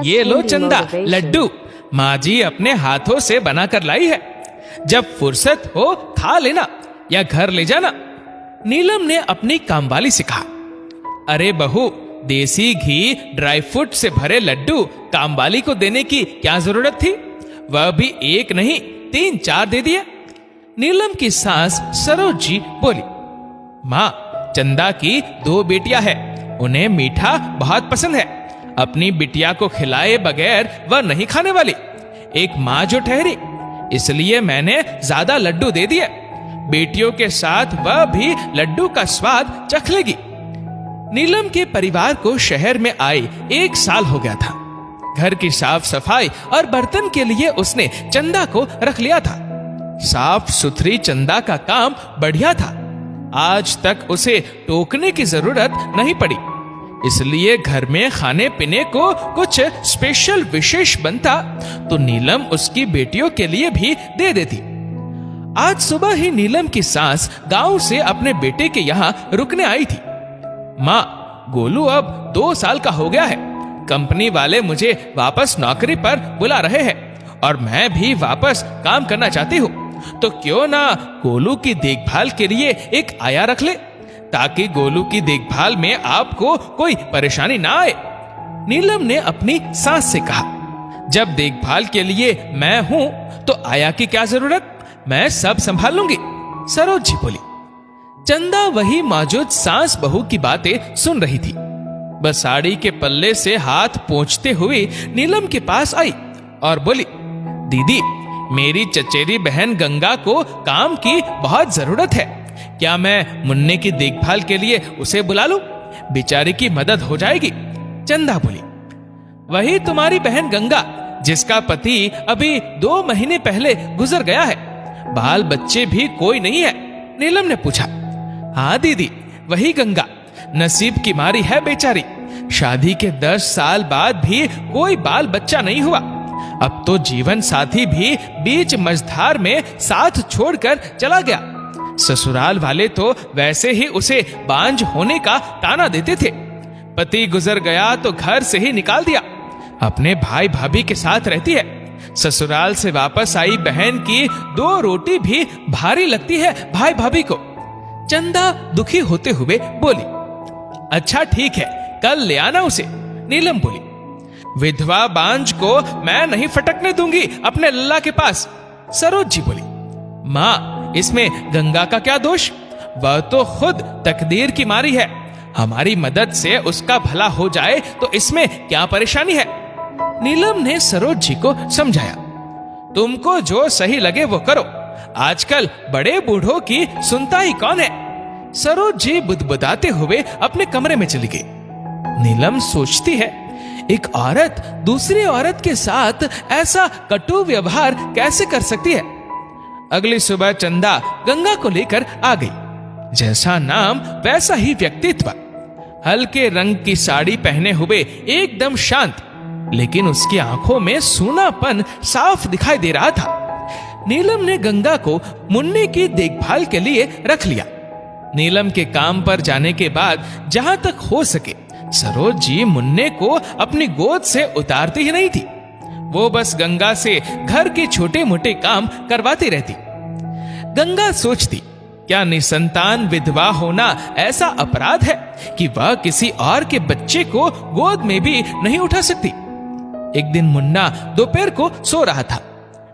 ये लो चंदा, लड्डू माँ जी अपने हाथों से बनाकर लाई है। जब फुर्सत हो खा लेना या घर ले जाना। नीलम ने अपनी कामवाली से कहा। अरे बहू, देसी घी ड्राई फ्रूट से भरे लड्डू कामवाली को देने की क्या जरूरत थी? वह भी एक नहीं 3-4 दे दिया। नीलम की सास सरोज जी बोली, माँ, चंदा की 2 बेटियां हैं, उन्हें मीठा बहुत पसंद है। अपनी बिटिया को खिलाए बगैर वह नहीं खाने वाली। एक माँ जो ठहरी, इसलिए मैंने ज्यादा लड्डू दे दिए। बेटियों के साथ वह भी लड्डू का स्वाद चख लेगी। नीलम के परिवार को शहर में आए 1 साल हो गया था। घर की साफ सफाई और बर्तन के लिए उसने चंदा को रख लिया था। साफ सुथरी चंदा का काम बढ़िया था। आज तक उसे टोकने की जरूरत नहीं पड़ी। इसलिए घर में खाने पीने को कुछ स्पेशल विशेष बनता तो नीलम उसकी बेटियों के लिए भी दे देती। आज सुबह ही नीलम की सास गांव से अपने बेटे के यहाँ रुकने आई थी। माँ, गोलू अब 2 साल का हो गया है। कंपनी वाले मुझे वापस नौकरी पर बुला रहे हैं और मैं भी वापस काम करना चाहती हूँ। तो क्यों ना गोलू की देखभाल के लिए एक आया रख ले, ताकि गोलू की देखभाल में आपको कोई परेशानी ना आए। नीलम ने अपनी सास से कहा, जब देखभाल के लिए मैं हूं तो आया की क्या जरूरत, मैं सब संभाल लूंगी। सरोज जी बोली। चंदा वही मौजूद सास बहू की बातें सुन रही थी। बस साड़ी के पल्ले से हाथ पोंछते हुए नीलम के पास आई और बोली, दीदी, मेरी चचेरी बहन गंगा को काम की बहुत जरूरत है। क्या मैं मुन्ने की देखभाल के लिए उसे बुला लूं? बेचारी की मदद हो जाएगी। चंदा बोली, वही तुम्हारी बहन गंगा, जिसका पति अभी 2 महीने पहले गुजर गया है। बाल बच्चे भी कोई नहीं है। नीलम ने पूछा। हाँ दीदी, वही गंगा। नसीब की मारी है बेचारी। शादी के 10 साल बाद भी कोई बाल बच्चा नहीं हुआ। अब तो जीवन साथी भी बीच मझधार में साथ छोड़कर चला गया। ससुराल वाले तो वैसे ही उसे बांझ होने का ताना देते थे। पति गुजर गया तो घर से ही निकाल दिया। अपने भाई भाभी के साथ रहती है। ससुराल से वापस आई बहन की 2 रोटी भी भारी लगती है भाई भाभी को। चंदा दुखी होते हुए बोली, अच्छा ठीक है, कल ले आना उसे। नीलम बोली, विधवा बांझ को मैं नहीं फटकने दूंगी अपने लल्ला के पास। सरोज जी बोली, माँ, इसमें गंगा का क्या दोष? वह तो खुद तकदीर की मारी है। हमारी मदद से उसका भला हो जाए तो इसमें क्या परेशानी है? नीलम ने सरोज जी को समझाया, तुमको जो सही लगे वो करो। आजकल बड़े बूढ़ों की सुनता ही कौन है? सरोज जी बुदबुदाते हुए अपने कमरे में चली गई। नीलम सोचती है, एक औरत दूसरी औरत के साथ ऐसा कटु व्यवहार कैसे कर सकती है? अगली सुबह चंदा गंगा को लेकर आ गई। जैसा नाम वैसा ही व्यक्तित्व। हल्के रंग की साड़ी पहने हुए एकदम शांत, लेकिन उसकी आंखों में सूनापन साफ दिखाई दे रहा था। नीलम ने गंगा को मुन्ने की देखभाल के लिए रख लिया। नीलम के काम पर जाने के बाद जहां तक हो सके सरोज जी मुन्ने को अपनी गोद से उतारती ही नहीं थी। वो बस गंगा से घर के छोटे मोटे काम करवाती रहती। गंगा सोचती, क्या निसंतान विधवा होना ऐसा अपराध है कि वह किसी और के बच्चे को गोद में भी नहीं उठा सकती? एक दिन मुन्ना दोपहर को सो रहा था।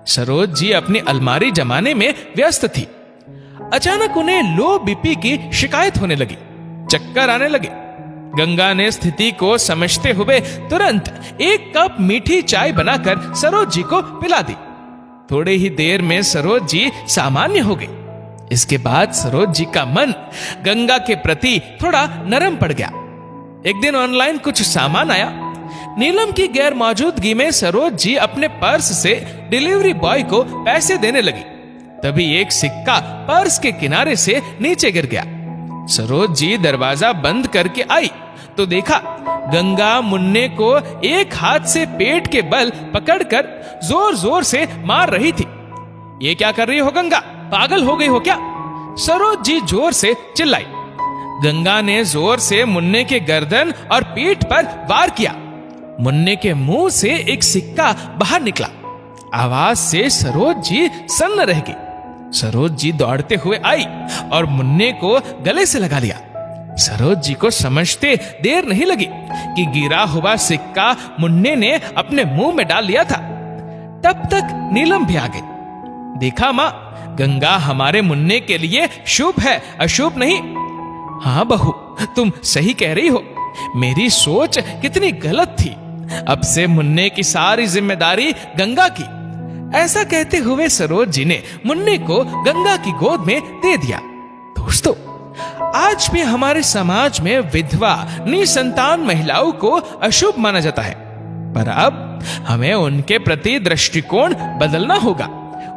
सरोज जी अपनी अलमारी जमाने में व्यस्त थी। अचानक उन्हें लो बीपी की शिकायत होने लगी। चक्कर आने लगे। गंगा ने स्थिति को समझते हुए तुरंत 1 कप मीठी चाय बनाकर सरोज जी को पिला दी। थोड़े ही देर में सरोज जी सामान्य हो गई। इसके बाद सरोज जी का मन गंगा के प्रति थोड़ा नरम पड़ गया। एक दिन ऑनलाइन कुछ सामान आया। नीलम की गैर मौजूदगी में सरोज जी अपने पर्स से डिलीवरी बॉय को पैसे देने लगी। तभी एक सिक्का पर्स के किनारे से नीचे गिर गया। सरोज जी दरवाजा बंद करके आई तो देखा गंगा मुन्ने को एक हाथ से पेट के बल पकड़कर जोर जोर से मार रही थी। ये क्या कर रही हो गंगा, पागल हो गई हो क्या? सरोज जी जोर से चिल्लाई। गंगा ने जोर से मुन्ने के गर्दन और पीठ पर वार किया। मुन्ने के मुंह से एक सिक्का बाहर निकला। आवाज से सरोज जी सन्न रह गई। सरोज जी दौड़ते हुए आई और मुन्ने को गले से लगा लिया। सरोज जी को समझते देर नहीं लगी कि गिरा हुआ सिक्का मुन्ने ने अपने मुंह में डाल लिया था। तब तक नीलम भी आ गई। देखा माँ, गंगा हमारे मुन्ने के लिए शुभ है, अशुभ नहीं। हाँ बहू, तुम सही कह रही हो। मेरी सोच कितनी गलत थी। अब से मुन्ने की सारी जिम्मेदारी गंगा की। ऐसा कहते हुए सरोज जी ने मुन्ने को गंगा की गोद में दे दिया। दोस्तों, आज भी हमारे समाज में विधवा निसंतान महिलाओं को अशुभ माना जाता है, पर अब हमें उनके प्रति दृष्टिकोण बदलना होगा।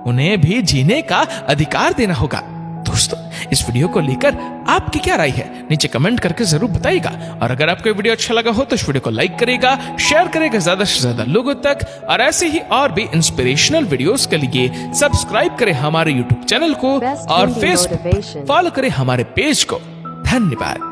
उन्हें भी जीने का अधिकार देना होगा। दोस्तों, इस वीडियो को लेकर आपकी क्या राय है, नीचे कमेंट करके जरूर बताइएगा। और अगर आपको वीडियो अच्छा लगा हो तो इस वीडियो को लाइक करेगा, शेयर करेगा ज्यादा से ज्यादा लोगों तक। और ऐसे ही और भी इंस्पिरेशनल वीडियोस के लिए सब्सक्राइब करें हमारे यूट्यूब चैनल को और फेसबुक फॉलो करें हमारे पेज को। धन्यवाद।